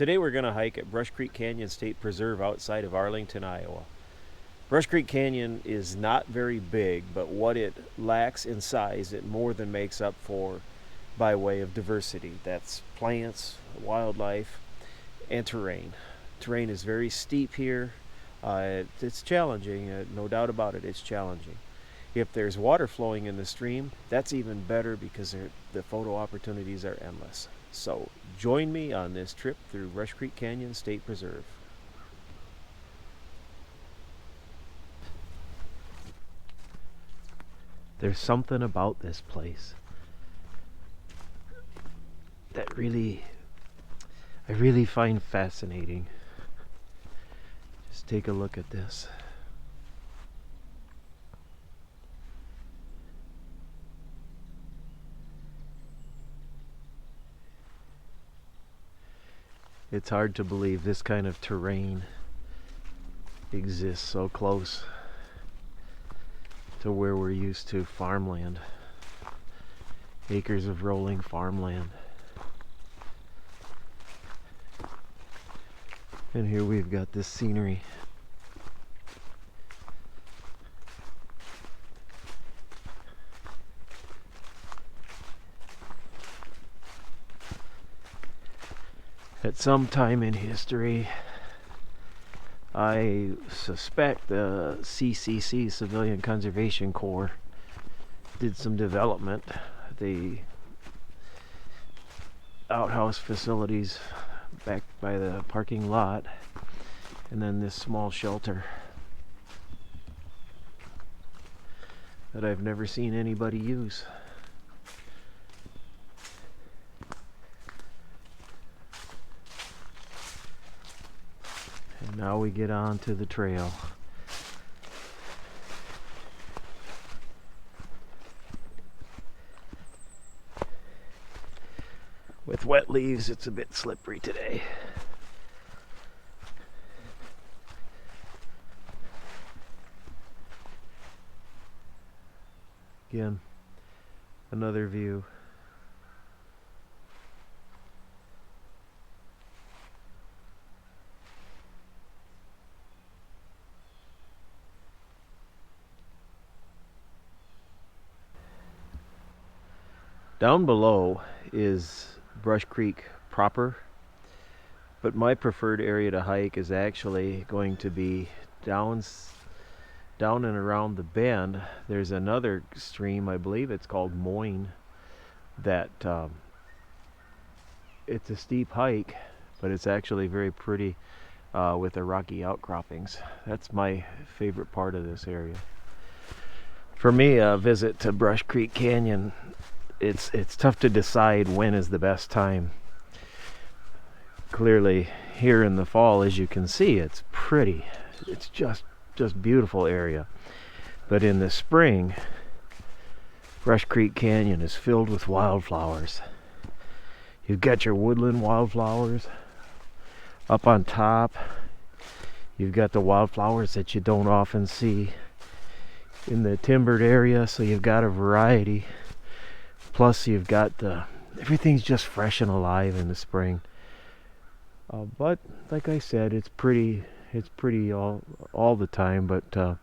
Today we're going to hike at Brush Creek Canyon State Preserve outside of Arlington, Iowa. Brush Creek Canyon is not very big, but what it lacks in size, it more than makes up for by way of diversity. That's plants, wildlife, and terrain. Terrain is very steep here. It's challenging, no doubt about it, it's challenging. If there's water flowing in the stream, that's even better because the photo opportunities are endless. So join me on this trip through Brush Creek Canyon State Preserve. There's something about this place that I really find fascinating. Just take a look at this. It's hard to believe this kind of terrain exists so close to where we're used to farmland. Acres of rolling farmland. And here we've got this scenery. At some time in history, I suspect the CCC, Civilian Conservation Corps, did some development. The outhouse facilities back by the parking lot, and then this small shelter that I've never seen anybody use. And now we get on to the trail. With wet leaves, it's a bit slippery today. Again, another view. Down below is Brush Creek proper, but my preferred area to hike is actually going to be down and around the bend. There's another stream, I believe it's called Moyne, that it's a steep hike, but it's actually very pretty with the rocky outcroppings. That's my favorite part of this area. For me, a visit to Brush Creek Canyon, it's tough to decide when is the best time. Clearly here in the fall, as you can see, it's pretty. It's just beautiful area. But in the spring, Brush Creek Canyon is filled with wildflowers. You've got your woodland wildflowers up on top. You've got the wildflowers that you don't often see in the timbered area, so you've got a variety. Plus you've got everything's just fresh and alive in the spring. But like I said, it's pretty all the time. But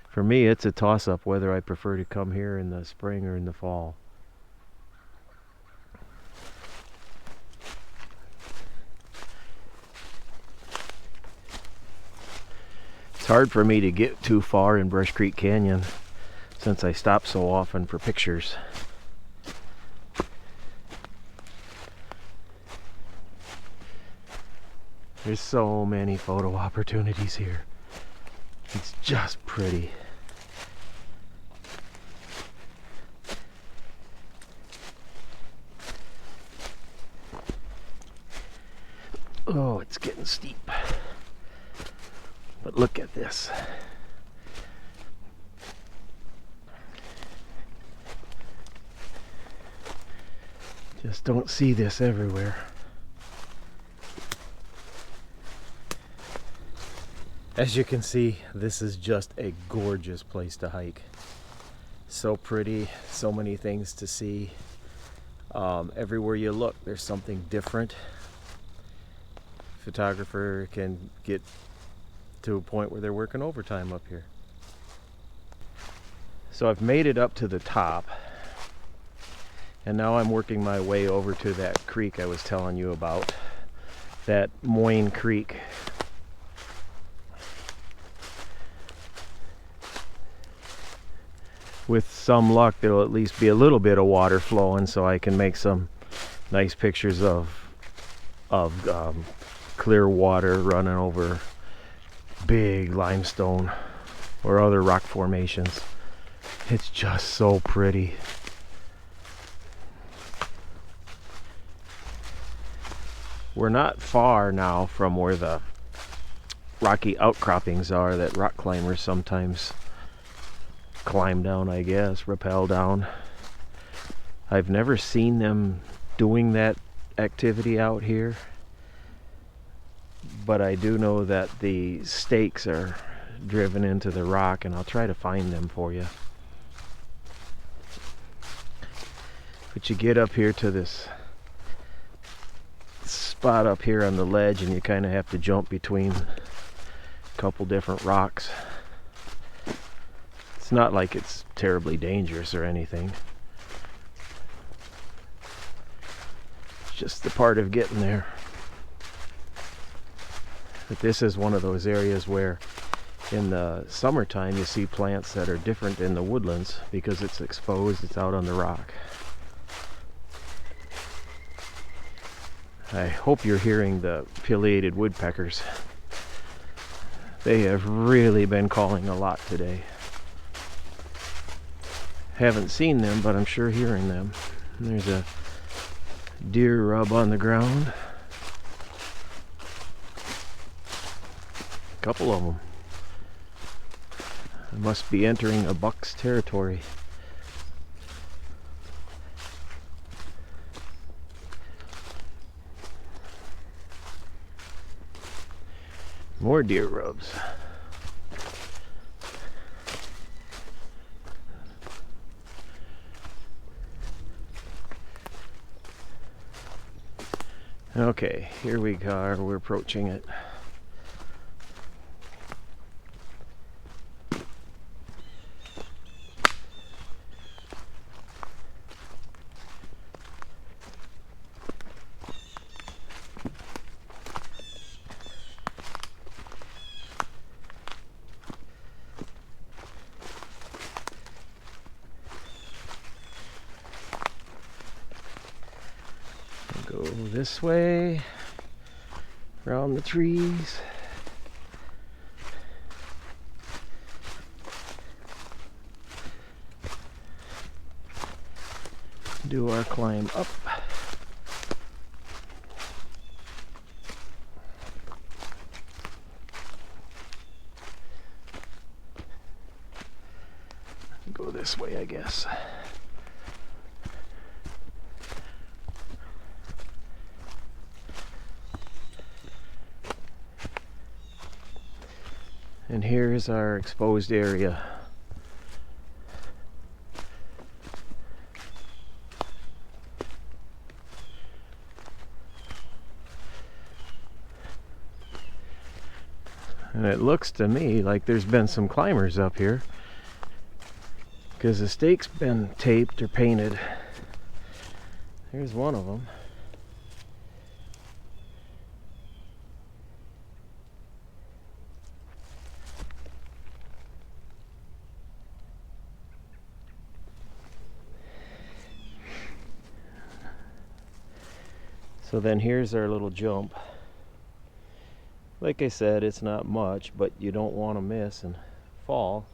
for me, it's a toss-up whether I prefer to come here in the spring or in the fall. It's hard for me to get too far in Brush Creek Canyon since I stop so often for pictures. There's so many photo opportunities here. It's just pretty. Oh, it's getting steep. But look at this. Just don't see this everywhere. As you can see, this is just a gorgeous place to hike. So pretty, so many things to see. Everywhere you look, there's something different. photographer can get to a point where they're working overtime up here. So I've made it up to the top, and now I'm working my way over to that creek I was telling you about, that Moyne Creek. With some luck, there'll at least be a little bit of water flowing, so I can make some nice pictures of clear water running over big limestone or other rock formations. It's just so pretty. We're not far now from where the rocky outcroppings are that rock climbers sometimes climb down, I guess, rappel down. I've never seen them doing that activity out here, but I do know that the stakes are driven into the rock, and I'll try to find them for you. But you get up here to this spot up here on the ledge, and you kind of have to jump between a couple different rocks. It's not like it's terribly dangerous or anything. It's just the part of getting there. But this is one of those areas where in the summertime you see plants that are different in the woodlands because it's exposed, it's out on the rock. I hope you're hearing the pileated woodpeckers. They have really been calling a lot today. Haven't seen them, but I'm sure hearing them. And there's a deer rub on the ground. A couple of them. I must be entering a buck's territory. More deer rubs. Okay, here we are. We're approaching it. Go this way, around the trees. Do our climb up. Go this way, I guess. And here's our exposed area. And it looks to me like there's been some climbers up here, because the stake's been taped or painted. Here's one of them. So then here's our little jump. Like I said, it's not much, but you don't want to miss and fall.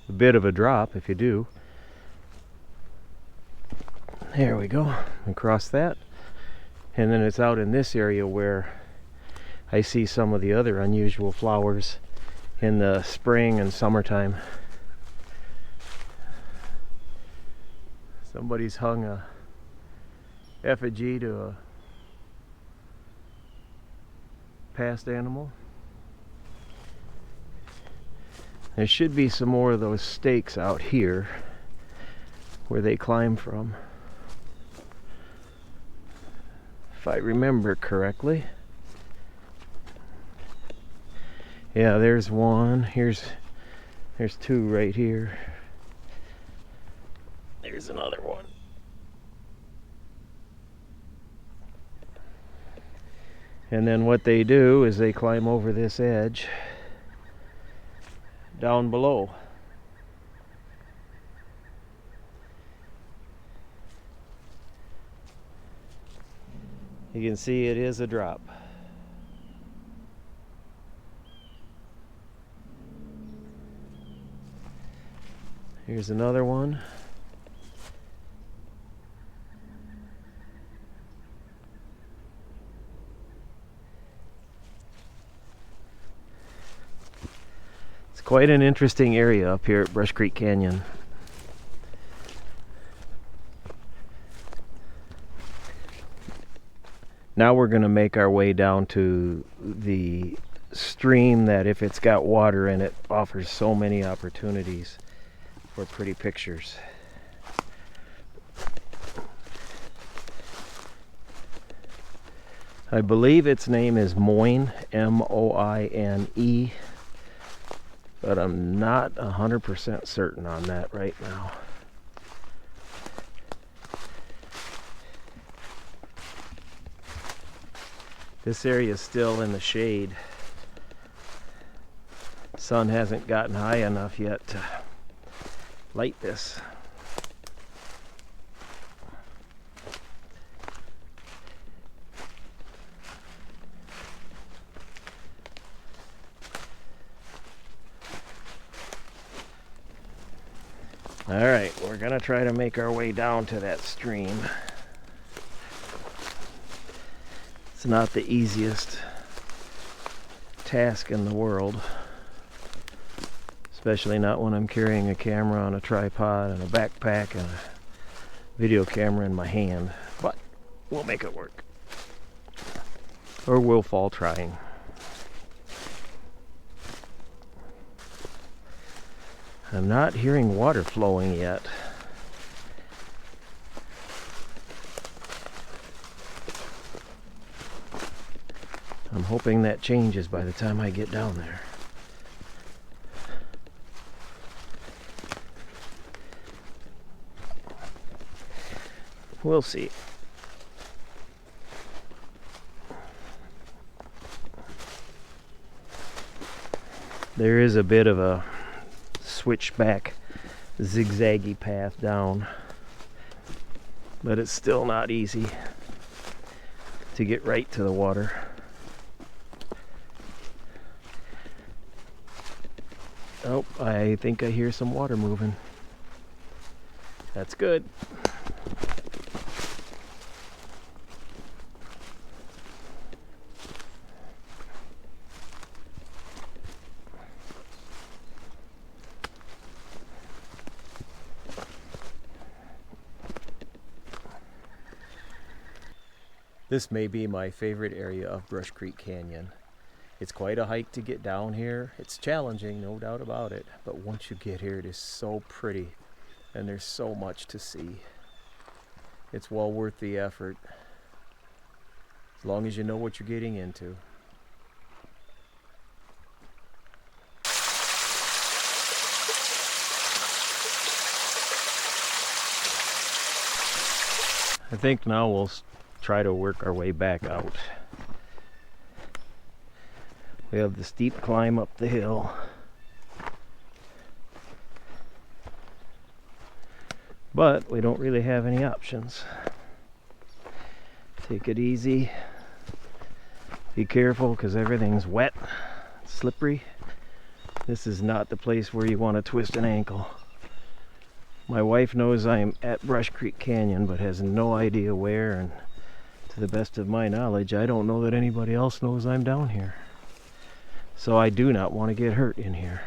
A bit of a drop if you do. There we go. Across that. And then it's out in this area where I see some of the other unusual flowers in the spring and summertime. Somebody's hung a effigy to a past animal. There should be some more of those stakes out here where they climb from. if I remember correctly. Yeah, there's one. There's two right here. There's another one. And then what they do is they climb over this edge down below. You can see it is a drop. Here's another one. It's quite an interesting area up here at Brush Creek Canyon. Now we're going to make our way down to the stream that, if it's got water in it, offers so many opportunities for pretty pictures. I believe its name is Moine, M-O-I-N-E, but I'm not 100% certain on that right now. This area is still in the shade. Sun hasn't gotten high enough yet to light this. All right, we're gonna try to make our way down to that stream. It's not the easiest task in the world, especially not when I'm carrying a camera on a tripod and a backpack and a video camera in my hand, but we'll make it work. Or we'll fall trying. I'm not hearing water flowing yet. I'm hoping that changes by the time I get down there. We'll see. There is a bit of a switchback, zigzaggy path down, but it's still not easy to get right to the water. Oh, I think I hear some water moving. That's good. This may be my favorite area of Brush Creek Canyon. It's quite a hike to get down here. It's challenging, no doubt about it, but once you get here, it is so pretty and there's so much to see. It's well worth the effort, as long as you know what you're getting into. I think now we'll try to work our way back out. We have the steep climb up the hill. But we don't really have any options. Take it easy. Be careful because everything's wet, slippery. This is not the place where you want to twist an ankle. My wife knows I'm at Brush Creek Canyon but has no idea where, and to the best of my knowledge, I don't know that anybody else knows I'm down here. So I do not want to get hurt in here.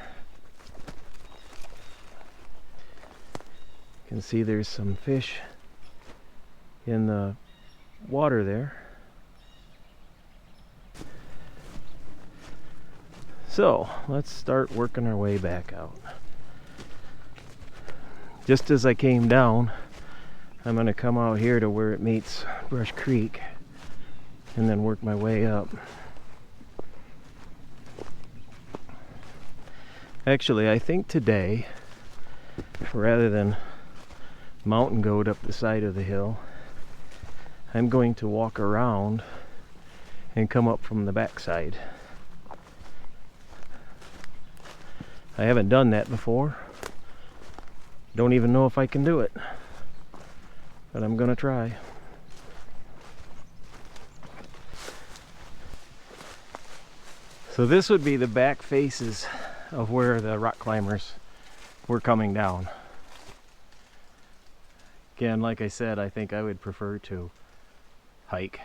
You can see there's some fish in the water there. So let's start working our way back out. Just as I came down, I'm going to come out here to where it meets Brush Creek, and then work my way up. Actually, I think today, rather than mountain goat up the side of the hill, I'm going to walk around and come up from the backside. I haven't done that before. Don't even know if I can do it, but I'm gonna try. So this would be the back faces of where the rock climbers were coming down. Again, like I said, I think I would prefer to hike.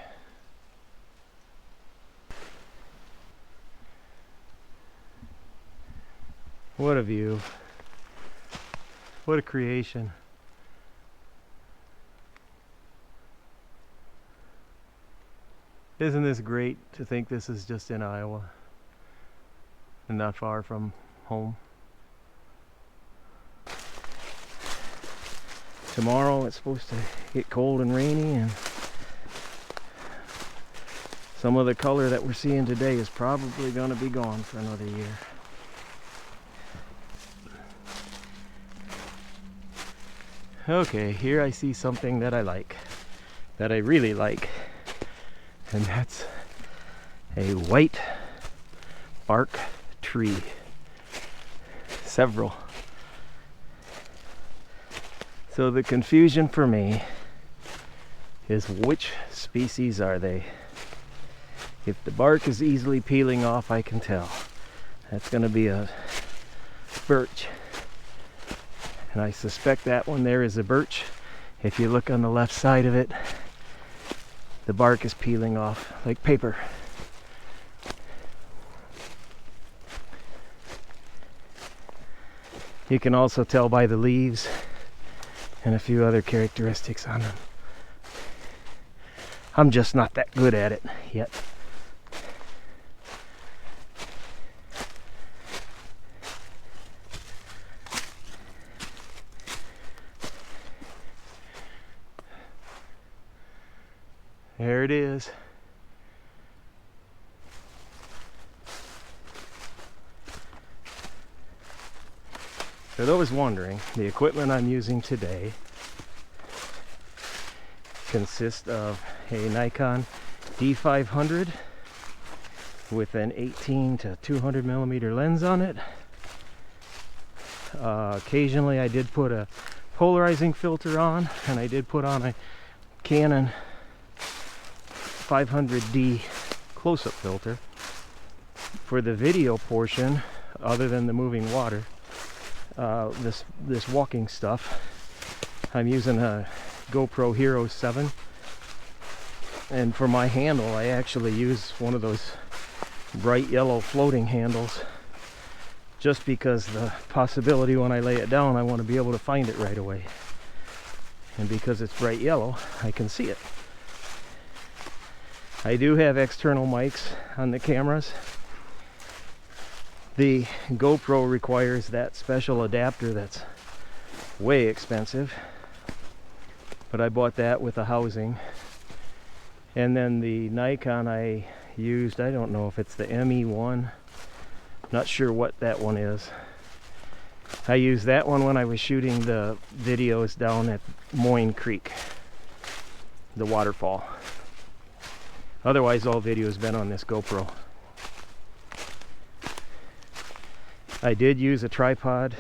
What a view. What a creation. Isn't this great to think this is just in Iowa and not far from home? Tomorrow it's supposed to get cold and rainy, and some of the color that we're seeing today is probably going to be gone for another year. Okay, here I see something that I like, that I really like, and that's a white bark tree. Several. So the confusion for me is, which species are they? If the bark is easily peeling off, I can tell. That's going to be a birch. And I suspect that one there is a birch. If you look on the left side of it, the bark is peeling off like paper. You can also tell by the leaves and a few other characteristics on them. I'm just not that good at it yet. There it is. For those wondering, the equipment I'm using today consists of a Nikon D500 with an 18 to 200 millimeter lens on it. Occasionally I did put a polarizing filter on, and I did put on a Canon 500D close-up filter. For the video portion, other than the moving water, this walking stuff, I'm using a GoPro Hero 7, and for my handle I actually use one of those bright yellow floating handles, just because the possibility when I lay it down I want to be able to find it right away, and because it's bright yellow I can see it. I do have external mics on the cameras. The GoPro requires that special adapter that's way expensive, but I bought that with the housing. And then the Nikon I used, I don't know if it's the ME1, not sure what that one is. I used that one when I was shooting the videos down at Moyne Creek, the waterfall. Otherwise, all video has been on this GoPro. I did use a tripod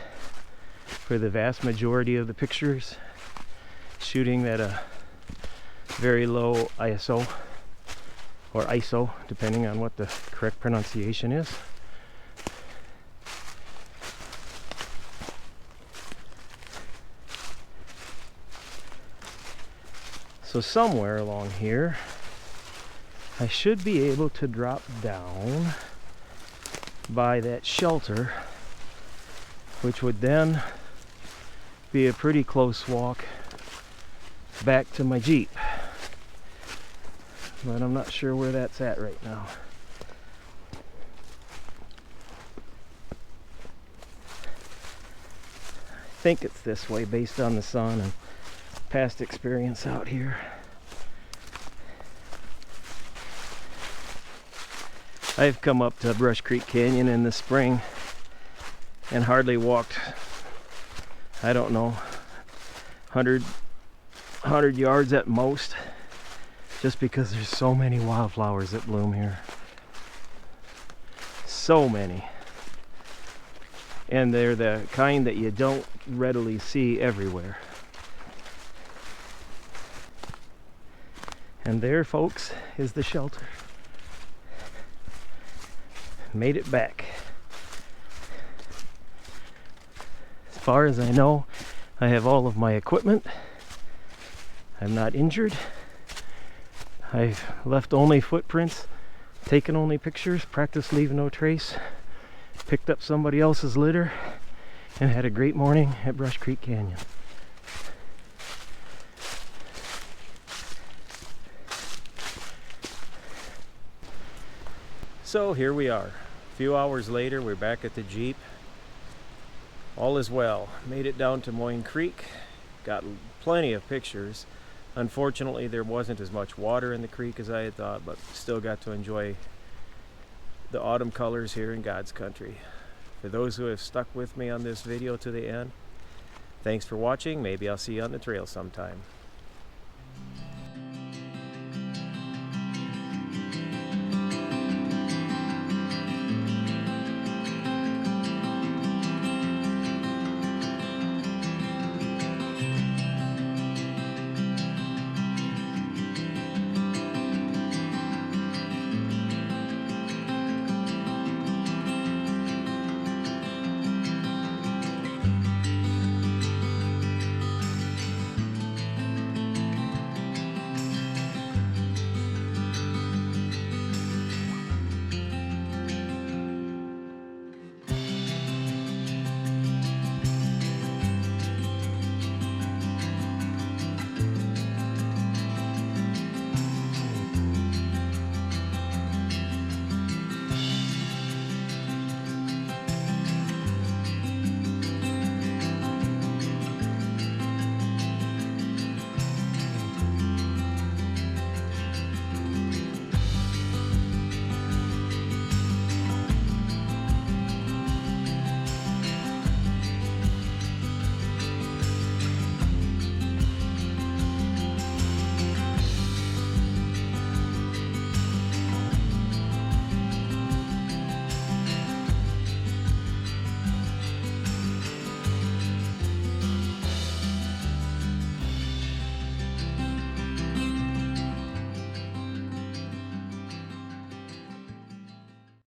for the vast majority of the pictures, shooting at a very low ISO, or ISO, depending on what the correct pronunciation is. So somewhere along here, I should be able to drop down by that shelter, which would then be a pretty close walk back to my Jeep. But I'm not sure where that's at right now. I think it's this way based on the sun and past experience out here. I've come up to Brush Creek Canyon in the spring and hardly walked, I don't know, 100 yards at most, just because there's so many wildflowers that bloom here. So many. And they're the kind that you don't readily see everywhere. And there, folks, is the shelter. Made it back. As far as I know, I have all of my equipment. I'm not injured. I've left only footprints, taken only pictures, practiced leave no trace, picked up somebody else's litter, and had a great morning at Brush Creek Canyon. So here we are. A few hours later, we're back at the Jeep. All is well. Made it down to Moyne Creek. Got plenty of pictures. Unfortunately, there wasn't as much water in the creek as I had thought, but still got to enjoy the autumn colors here in God's country. For those who have stuck with me on this video to the end, thanks for watching. Maybe I'll see you on the trail sometime.